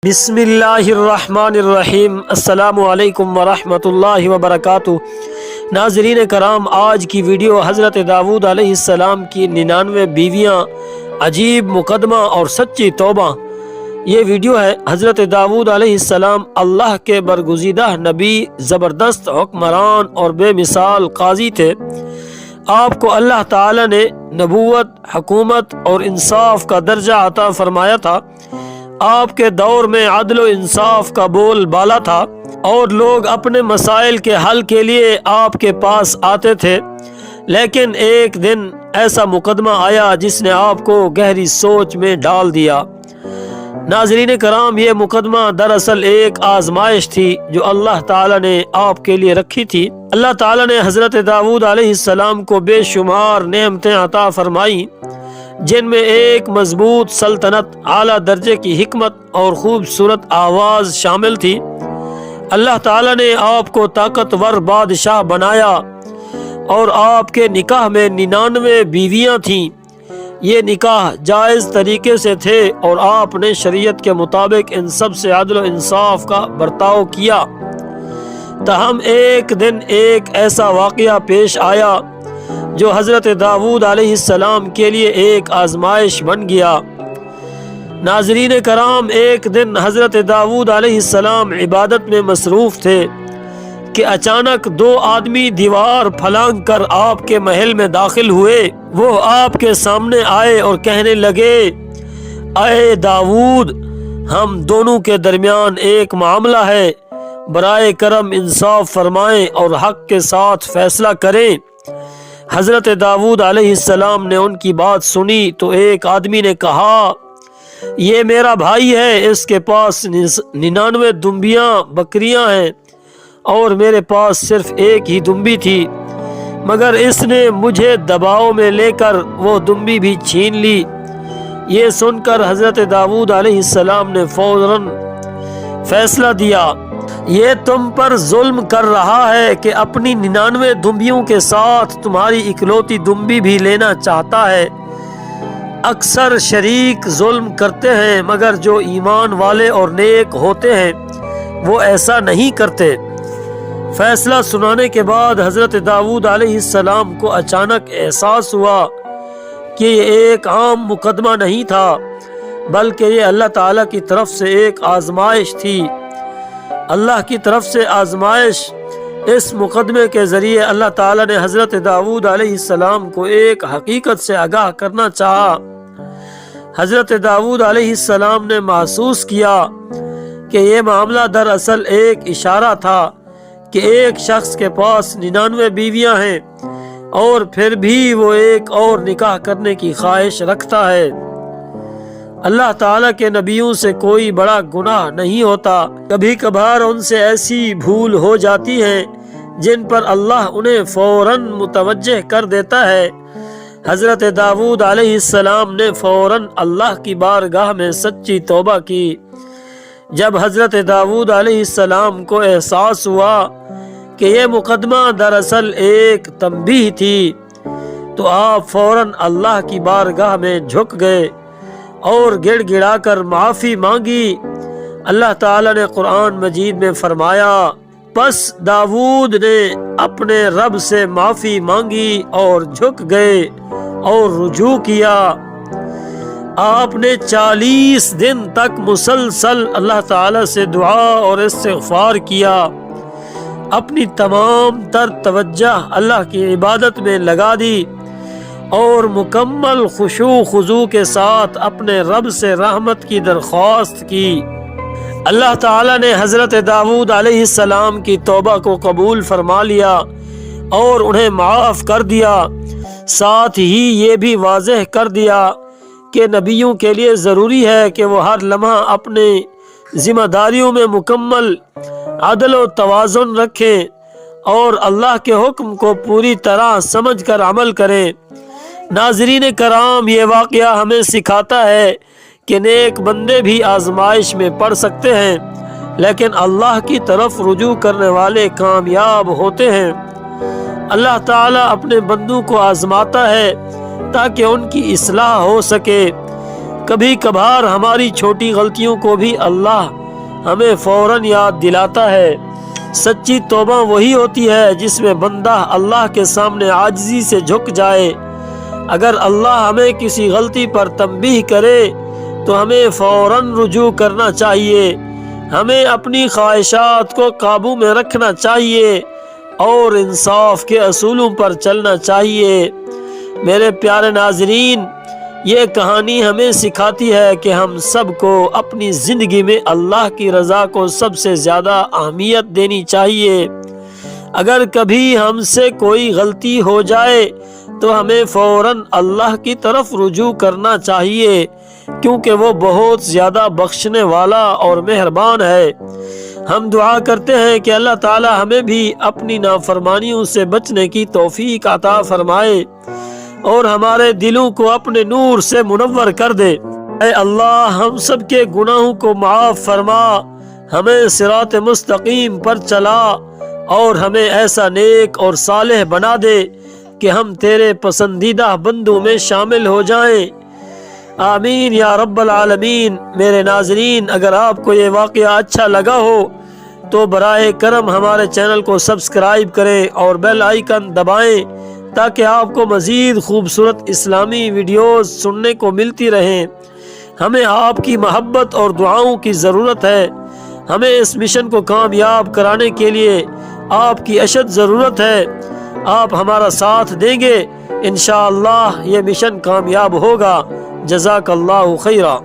بسم اللہ الرحمن الرحیم۔ السلام علیکم ورحمۃ اللہ وبرکاتہ۔ ناظرین کرام، آج کی ویڈیو حضرت داؤد علیہ السلام کی 99 بیویاں، عجیب مقدمہ اور سچی توبہ۔ یہ ویڈیو ہے حضرت داؤد علیہ السلام اللہ کے برگزیدہ نبی، زبردست حکمران اور بے مثال قاضی تھے۔ آپ کو اللہ تعالی نے نبوت، حکومت اور انصاف کا درجہ عطا فرمایا تھا۔ آپ کے دور میں عدل و انصاف کا بول بالا تھا اور لوگ اپنے مسائل کے حل کے لیے آپ کے پاس آتے تھے، لیکن ایک دن ایسا مقدمہ آیا جس نے آپ کو گہری سوچ میں ڈال دیا۔ ناظرین کرام، یہ مقدمہ دراصل ایک آزمائش تھی جو اللہ تعالی نے آپ کے لیے رکھی تھی۔ اللہ تعالی نے حضرت داؤد علیہ السلام کو بے شمار نعمتیں عطا فرمائیں، جن میں ایک مضبوط سلطنت، اعلیٰ درجے کی حکمت اور خوبصورت آواز شامل تھی۔ اللہ تعالی نے آپ کو طاقتور بادشاہ بنایا اور آپ کے نکاح میں 99 بیویاں تھیں۔ یہ نکاح جائز طریقے سے تھے اور آپ نے شریعت کے مطابق ان سب سے عدل و انصاف کا برتاؤ کیا۔ تاہم ایک دن ایک ایسا واقعہ پیش آیا جو حضرت داؤد علیہ السلام کے لیے ایک آزمائش بن گیا۔ ناظرین کرام، ایک دن حضرت داؤد علیہ السلام عبادت میں مصروف تھے کہ اچانک 2 آدمی دیوار پھلانگ کر آپ کے محل میں داخل ہوئے۔ وہ آپ کے سامنے آئے اور کہنے لگے، اے داؤد، ہم دونوں کے درمیان ایک معاملہ ہے، برائے کرم انصاف فرمائیں اور حق کے ساتھ فیصلہ کریں۔ حضرت داؤد علیہ السلام نے ان کی بات سنی تو ایک آدمی نے کہا، یہ میرا بھائی ہے، اس کے پاس 99 دمبیاں بکریاں ہیں اور میرے پاس صرف ایک ہی دمبی تھی، مگر اس نے مجھے دباؤ میں لے کر وہ دمبی بھی چھین لی۔ یہ سن کر حضرت داؤد علیہ السلام نے فوراً فیصلہ دیا، یہ تم پر ظلم کر رہا ہے کہ اپنی 99 دمبیوں کے ساتھ تمہاری اکلوتی دمبی بھی لینا چاہتا ہے۔ اکثر شریک ظلم کرتے ہیں، مگر جو ایمان والے اور نیک ہوتے ہیں وہ ایسا نہیں کرتے۔ فیصلہ سنانے کے بعد حضرت داؤد علیہ السلام کو اچانک احساس ہوا کہ یہ ایک عام مقدمہ نہیں تھا، بلکہ یہ اللہ تعالیٰ کی طرف سے ایک آزمائش تھی۔ اللہ کی طرف سے آزمائش۔ اس مقدمے کے ذریعے اللہ تعالیٰ نے حضرت داؤد علیہ السلام کو ایک حقیقت سے آگاہ کرنا چاہا۔ حضرت داؤد علیہ السلام نے محسوس کیا کہ یہ معاملہ دراصل ایک اشارہ تھا کہ ایک شخص کے پاس 99 بیویاں ہیں اور پھر بھی وہ ایک اور نکاح کرنے کی خواہش رکھتا ہے۔ اللہ تعالیٰ کے نبیوں سے کوئی بڑا گناہ نہیں ہوتا، کبھی کبھار ان سے ایسی بھول ہو جاتی ہے جن پر اللہ انہیں فوراً متوجہ کر دیتا ہے۔ حضرت داؤد علیہ السلام نے فوراً اللہ کی بارگاہ میں سچی توبہ کی۔ جب حضرت داؤد علیہ السلام کو احساس ہوا کہ یہ مقدمہ دراصل ایک تنبیہ تھی تو آپ فوراً اللہ کی بارگاہ میں جھک گئے اور گڑ گڑا کر معافی مانگی۔ اللہ تعالی نے قرآن مجید میں فرمایا، پس داؤد نے اپنے رب سے معافی مانگی اور جھک گئے اور رجوع کیا۔ آپ نے 40 دن تک مسلسل اللہ تعالی سے دعا اور استغفار کیا، اپنی تمام تر توجہ اللہ کی عبادت میں لگا دی اور مکمل خشوع خضوع کے ساتھ اپنے رب سے رحمت کی درخواست کی۔ اللہ تعالی نے حضرت داؤد علیہ السلام کی توبہ کو قبول فرما لیا اور انہیں معاف کر دیا۔ ساتھ ہی یہ بھی واضح کر دیا کہ نبیوں کے لیے ضروری ہے کہ وہ ہر لمحہ اپنے ذمہ داریوں میں مکمل عدل و توازن رکھیں اور اللہ کے حکم کو پوری طرح سمجھ کر عمل کریں۔ ناظرین کرام، یہ واقعہ ہمیں سکھاتا ہے کہ نیک بندے بھی آزمائش میں پڑ سکتے ہیں، لیکن اللہ کی طرف رجوع کرنے والے کامیاب ہوتے ہیں۔ اللہ تعالیٰ اپنے بندوں کو آزماتا ہے تاکہ ان کی اصلاح ہو سکے۔ کبھی کبھار ہماری چھوٹی غلطیوں کو بھی اللہ ہمیں فوراً یاد دلاتا ہے۔ سچی توبہ وہی ہوتی ہے جس میں بندہ اللہ کے سامنے عاجزی سے جھک جائے۔ اگر اللہ ہمیں کسی غلطی پر تنبیہ کرے تو ہمیں فوراً رجوع کرنا چاہیے۔ ہمیں اپنی خواہشات کو قابو میں رکھنا چاہیے اور انصاف کے اصولوں پر چلنا چاہیے۔ میرے پیارے ناظرین، یہ کہانی ہمیں سکھاتی ہے کہ ہم سب کو اپنی زندگی میں اللہ کی رضا کو سب سے زیادہ اہمیت دینی چاہیے۔ اگر کبھی ہم سے کوئی غلطی ہو جائے تو ہمیں فوراً اللہ کی طرف رجوع کرنا چاہیے، کیونکہ وہ بہت زیادہ بخشنے والا اور مہربان ہے۔ ہم دعا کرتے ہیں کہ اللہ تعالی ہمیں بھی اپنی نافرمانیوں سے بچنے کی توفیق عطا فرمائے اور ہمارے دلوں کو اپنے نور سے منور کر دے۔ اے اللہ، ہم سب کے گناہوں کو معاف فرما، ہمیں صراط مستقیم پر چلا اور ہمیں ایسا نیک اور صالح بنا دے کہ ہم تیرے پسندیدہ بندوں میں شامل ہو جائیں۔ آمین یا رب العالمین۔ میرے ناظرین، اگر آپ کو یہ واقعہ اچھا لگا ہو تو براہ کرم ہمارے چینل کو سبسکرائب کریں اور بیل آئیکن دبائیں تاکہ آپ کو مزید خوبصورت اسلامی ویڈیوز سننے کو ملتی رہیں۔ ہمیں آپ کی محبت اور دعاؤں کی ضرورت ہے۔ ہمیں اس مشن کو کامیاب کرانے کے لیے آپ کی اشد ضرورت ہے۔ آپ ہمارا ساتھ دیں گے، انشاءاللہ یہ مشن کامیاب ہوگا۔ جزاک اللہ خیرہ۔